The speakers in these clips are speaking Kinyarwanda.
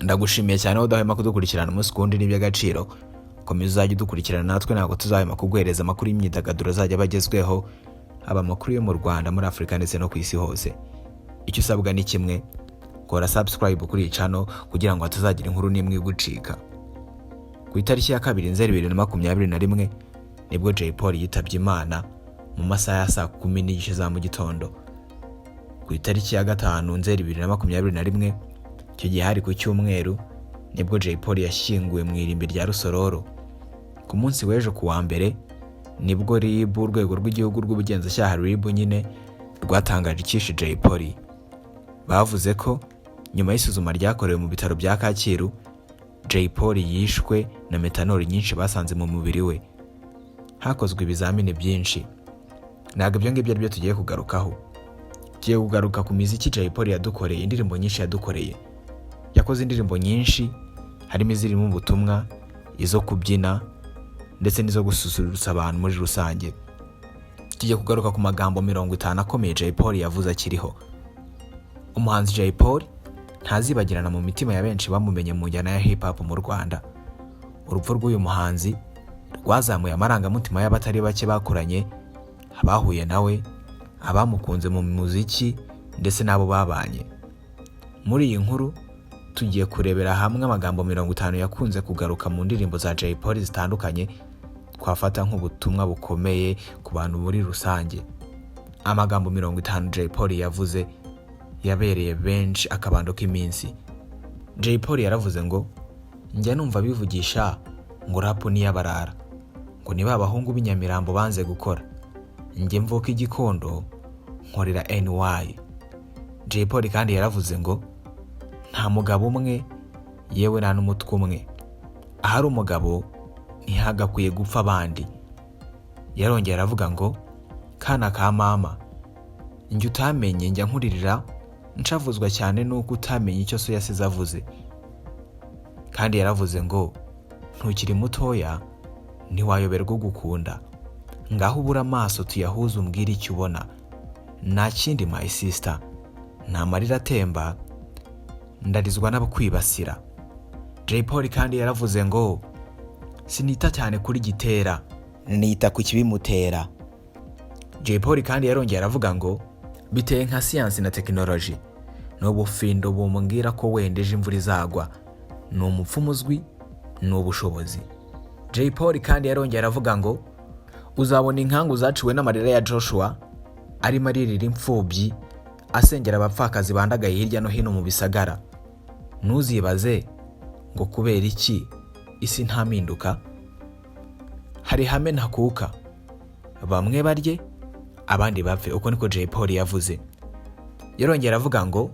Ndagushimiye cyane aho udahwema kudukurikirana umunsi kundi n'iby'agaciro. Komeza uzajya udukurikirana natwe ntabwo tuzahwema kuguhereza amakuru y'imyidagaduro azajya bagezweho, haba amakuru yo mu Rwanda, muri Afurika ndetse no ku isi hose. Icyo usabwa ni kimwe, kora subscribe kuri iyi channel kugira ngo hatazagira inkuru n'imwe igucika. Ku itariki ya 2 Nzeri 2021 nibwo Jay Polly yitabye Imana mu masaha ya saa 10 za mu gitondo. Ku itariki ya 5 Nzeri 2021 icyo gihe hari ku cyumweru nibwo Jay Polly yashyinguwe mu irimbi rya Rusororo. Ku munsi w'ejo ku wa Mbere nibwo RIB, urwego rw'igihugu rw'ubugenzacyaha RIB nyine, rwatangaje icyishe Jay Polly. Bavuze ko nyuma y'isuzuma ryakorewe mu bitaro bya Kacyiru, Jay Polly yishwe na metanol nyinshi basanze mu mubiri we. Hakozwe ibizamini byinshi. Ntabwo ibyo ngibyo byo tugiye kugarukaho. Tugiye kugaruka ku miziki Jay Polly yadukoreye, indirimbo nyinshi yadukoreye. Yakoze indirimbo nyinshi, harimo izirimo ubutumwa, izo kubyina ndetse n'izo gususurutsa abantu muri rusange. Tugiye kugaruka ku magambo 50 akomeye Jay Polly yavuze akiriho. Umuhanzi Jay Polly ntazibagirana mu mitima ya benshi bamumenye mu njyana ya hip hop mu Rwanda. Urupfu rw'uyu muhanzi rwazamuye amarangamutima y'abatari bake bakoranye, abahuye nawe, abamukunze mu muziki ndetse n'abo babanye. Muri iyi nkuru tugiye kurebera hamwe amagambo 50 yakunze kugaruka mu ndirimbo za Jay Polly zitandukanye, twafata nk'ubutumwa bukomeye ku bantu muri rusange. Amagambo 50 Jay Polly yavuze yabereye benshi akabando k'iminsi. Jay Polly yaravuze ngo njya numva bivugisha ngo rap ni yabarara, ngo niba abahungu b'inyamirambo banze gukora, njye mvuka igikondo nkorera NY. Jay Polly kandi yaravuze ngo nta mugabo umwe, yewe nta n'umutwe umwe, ahari umugabo ntihagakwiye gupfa abandi. Yarongera aravuga ngo kana ka mama, njye utamenye njya nkuririra ncavuzwa cyane nuko utamenye icyo so yasize avuze. Kandi yaravuze ngo ntukiri mutoya ntiwayoberwa gukunda, ngaho ubura amaso tuyahuze umbwire icyo ubona, nta kindi my sister, nta marira atemba ndarizwa n'abakwibasira. Jay Polly kandi yaravuze ngo sinita cyane kuri gitera, nita ku kibimutera. Jay Polly kandi yarongera aravuga ngo biteye nka science na technology, n'ubufindo bumbwira ko wendeje imvura izagwa, ni umupfumu uzwi n'ubushobozi. Jay Polly kandi yarongera aravuga ngo uzabona inkangu zaciwe n'amarira ya Joshua arimo aririra imfubyi asengera abapfakazi bandagaye hirya no hino mu bisagara. Ntuzibaze ngo kubera iki isi nta mpinduka, hari hame ntakuka, bamwe barye abandi bapfe. Uko niko Jay Polly yavuze. Yarongera avuga ngo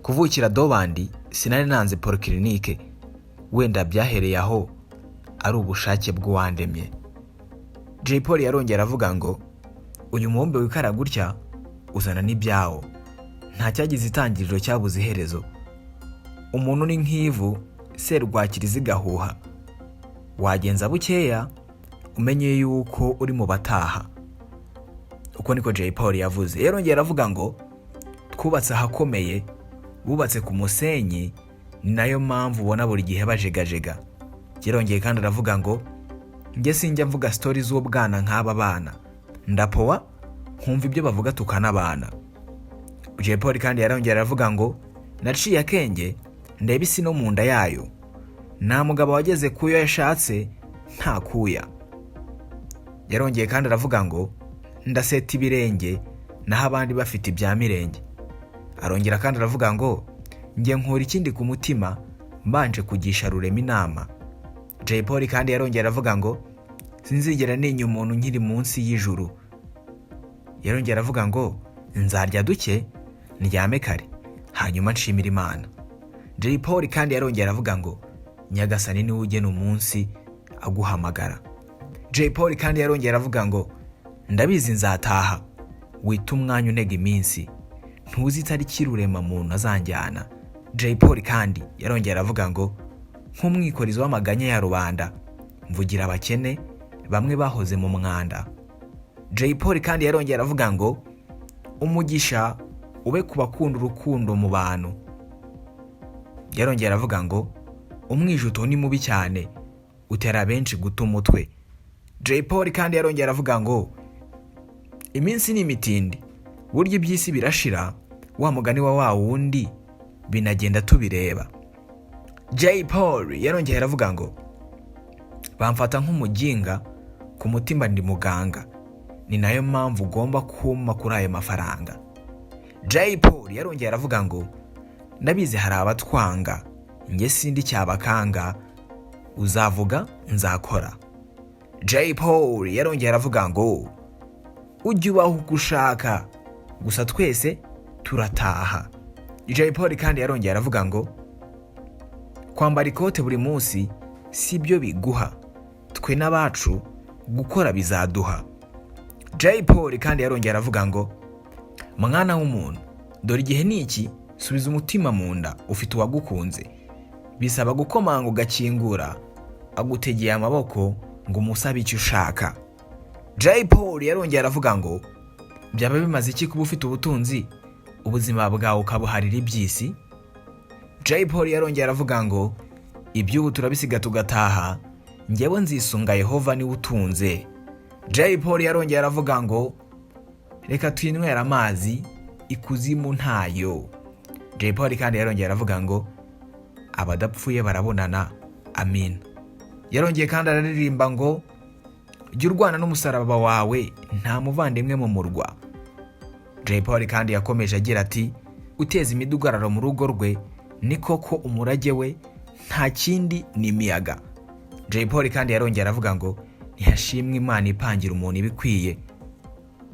kuvukira Dobandi sinari nanze polyclinique, wenda byahereye aho ari ubushake bw'uwandemye. Jay Polly yarongera avuga ngo uyu mubumbe wikara gutya uzana n'ibyawo, nta cyagize itangiriro cyabuze iherezo. Umuntu ni nk'ivu serwakira zigahuha, wagenza bukeya umenye yuko uri mu bataha. Uko niko Jay Polly yavuze. Yarongera avuga ngo twubatse Akomeye, bubatse ku musenyi, ni nayo mpamvu ubona buri gihe bajegajega. Yarongeye kandi aravuga ngo njye sinjya mvuga story z'ubwana nk'aba bana, ndapowa nkumva ibyo bavuga tukanabana. Jay Polly kandi yarongera aravuga ngo naciye akenge ndeba isi no mu nda yayo, nta mugabo wageze kuyo yashatse nta kuya. Yarongeye kandi aravuga ngo ndaseta ibirenge naho abandi bafite ibya mirenge. Arongera kandi aravuga ngo njye nkora ikindi ku mutima mbanje kugisha rurema inama. Jay Polly kandi yarongera aravuga ngo sinzigera ninya umuntu nkiri munsi y'ijuru. Yarongera aravuga ngo nzarya duke ndyame kare hanyuma nshimira Imana. Jay Polly kandi yarongera aravuga ngo Nyagasani niwe ugena umunsi aguhamagara. Jay Polly kandi yarongera aravuga ngo ndabizi nzataha, wita umwanya unega iminsi, ntuzi itariki rurema muntu azanjyana. Jay Polly kandi yarongera aravuga ngo nk'umwikorizo w'amaganya ya rubanda, mvugira abakene bamwe bahoze mu mwanda. Jay Polly kandi yarongera aravuga ngo umugisha ube kubakunda urukundo mu bantu. yarongeye aravuga ngo umwijuto ni mubi cyane utera benshi guta umutwe. Jay Polly kandi yarongeye aravuga ngo iminsi ni imitindi, burya iby'isi birashira, wa mugani wa wundi binagenda tubireba. Jay Polly yarongeye aravuga ngo bamfata nk'umuginga, ku mutima ndi muganga, ni nayo mpamvu ugomba kuma kuri ayo mafaranga. Jay Polly yarongeye aravuga ngo ndabizi hari abatwanga, njye sindi cyabakanga, uzavuga nzakora. Jay Polly yarongeye aravuga ngo ujye ubaho uko ushaka, gusa twese turataha. Jay Polly kandi yarongeye aravuga ngo kwambara ikote buri munsi si byo biguha, twe n'abacu gukora bizaduha. Jay Polly kandi yarongeye aravuga ngo mwana w'umuntu, dore igihe niki, subiza umutima mu nda, ufite uwagukunze, bisaba gukomanga ugakingura, agutegeye amaboko ngo umusabe icyo ushaka. Jay Polly yarongeye aravuga ngo byaba bimaze iki kuba ufite ubutunzi, ubuzima bwawe ukabuharira iby'isi. Jay Polly yarongeye aravuga ngo iby'ubu turabisiga tugataha, njyewe nzisunga Yehova niwe utunze. Jay Polly yarongeye aravuga ngo reka twinywera amazi, ikuzimu ntayo. Jay Polly kandi yarongeye aravuga ngo abadapfuye barabonana, amin. Yarongeye kandi araririmba ngo jya urwana n'umusaraba wawe, nta muvandimwe mu murwa. Jay Polly kandi yakomeje agira ati uteza imidugararo mu rugo rwe ni koko umurage we nta kindi ni imiyaga. Jay Polly kandi yarongeye aravuga ngo ntihashimwe Imana ipangira umuntu ibikwiye.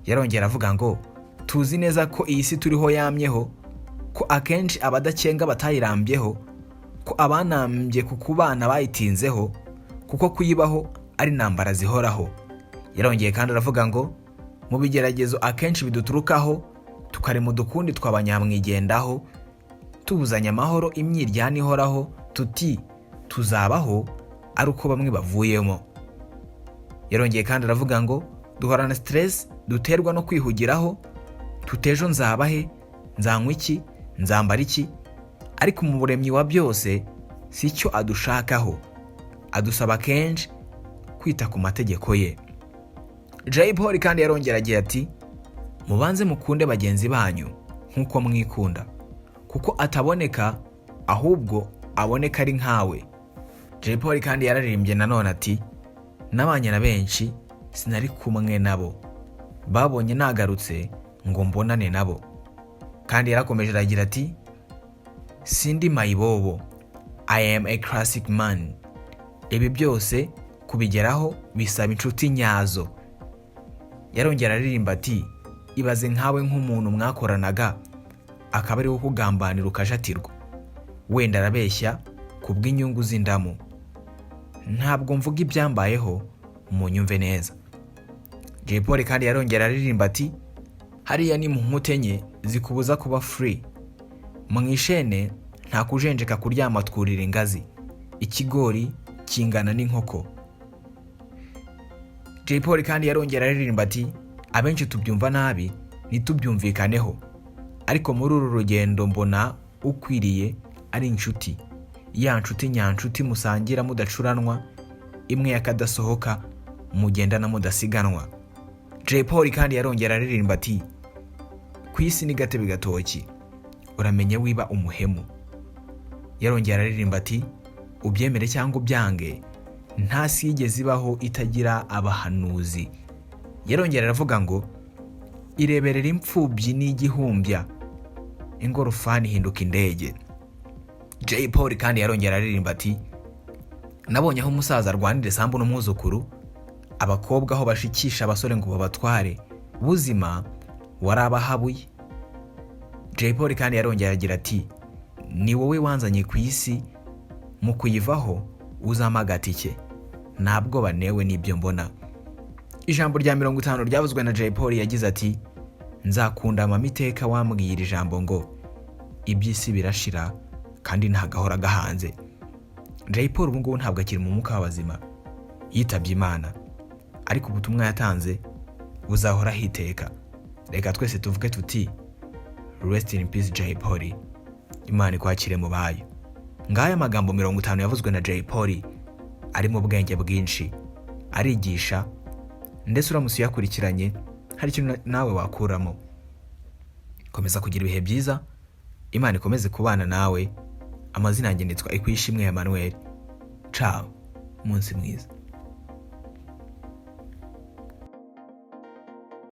Yarongeye aravuga ngo tuzi neza ko iyi si turiho yamyeho, ko akenshi abadakenga batayirambyeho, ko abanambye ku kubana bayitinzeho, kuko kuyibaho ari intambara zihoraho. Yarongeye kandi aravuga ngo mu bigeragezo akenshi biduturukaho, tukarema udukundi tw'abanyamwigendaho, tubuzanya amahoro imyiryane ihoraho, tuti tuzabaho ari uko bamwe bavuyemo. Yarongeye kandi aravuga ngo duhorana stress duterwa no kwihugiraho, tutejo nzabahe, nzanywa iki, nzambara iki, ariko mu buremyi wa byose si cyo adushakaho, adusaba kenshi kwita ku mategeko ye. Jay Polly kandi yarongera agira ati mubanze mukunde bagenzi banyu nk'uko mwikunda, kuko ataboneka ahubwo aboneka ari nkawe. Jay Polly kandi yararirimbye nanone ati nabanye na benshi sinari kumwe nabo, babonye nagarutse ngo mbonane nabo. Kandi yarakomeje aragira ati sindi mayibobo, I am a classic man. Ibi byose kubigeraho bisaba inshuti nyazo. Yarongera aririmba ati ibaze nkawe nk'umuntu mwakoranaga akaba ari wo kugambanira ukajatirwa, wenda arabeshya kubw'inyungu z'indamu. Ntabwo mvuga ibyambayeho, munyumve neza. Jay Polly kandi yarongera aririmba ati hariya ni mu nkutenye zikubuza kuba free, mwishene nta kujenjeka kuryama twurira ingazi, ikigori kingana n'inkoko. Jay Polly kandi yarongera aririmba ati abenshi tubyumva nabi nitubyumvikaneho, ariko muri uru rugendo mbona ukwiriye ari inshuti, ya nshuti nyanshuti musangira mudacuranwa, imwe yakadasohoka mugendana mudasiganwa. Jay Polly kandi yarongera aririmba ati kwisi ni gatebe gatoki, uramenye wiba umuhemu. Yarongera aririmba ati ubyemere cyangwa ubyange, nta si yigeze ibaho itagira abahanuzi. Yarongera aravuga ngo ireberera impfubyi n'igihumbya, ingorofani hinduka indege. Jay Polly kandi yarongera aririmba ati nabonye aho umusaza arwanira sambu n'umwuzukuru, abakobwa aho bashikisha abasore ngo babatware, buzima warabahabuye. Jay Polly kandi yarongera agira ati ni wowe wanzanye ku isi, mu kuyivaho uzamagatike, ntabwo banewe n'ibyo mbona. Ijambo rya 50 ryavuzwe na Jay Polly yagize ati nzakunda amamiteka wambwira ijambo ngo iby'isi birashira kandi ntagahora gahanze. Jay Polly ubu ngubu ntabwo akiri mu mwuka w'abazima, yitabye Imana, ariko ubutumwa yatanze buzahora hiteka. Reka twese tuvuge tuti rest in peace Jay Polly, Imana ikwakire mu bayo. ngaya amagambo 50 yavuzwe na Jay Polly ari mu bwenge bwinshi, arigisha, ndetse uramutse uyakurikiranye hari ikintu nawe wakuramo. Komeza kugira ibihe byiza, Imana ikomeze kubana nawe. Amazina yanjye nitwa Ikwishimwe Emmanuel. Ciao, umunsi mwiza.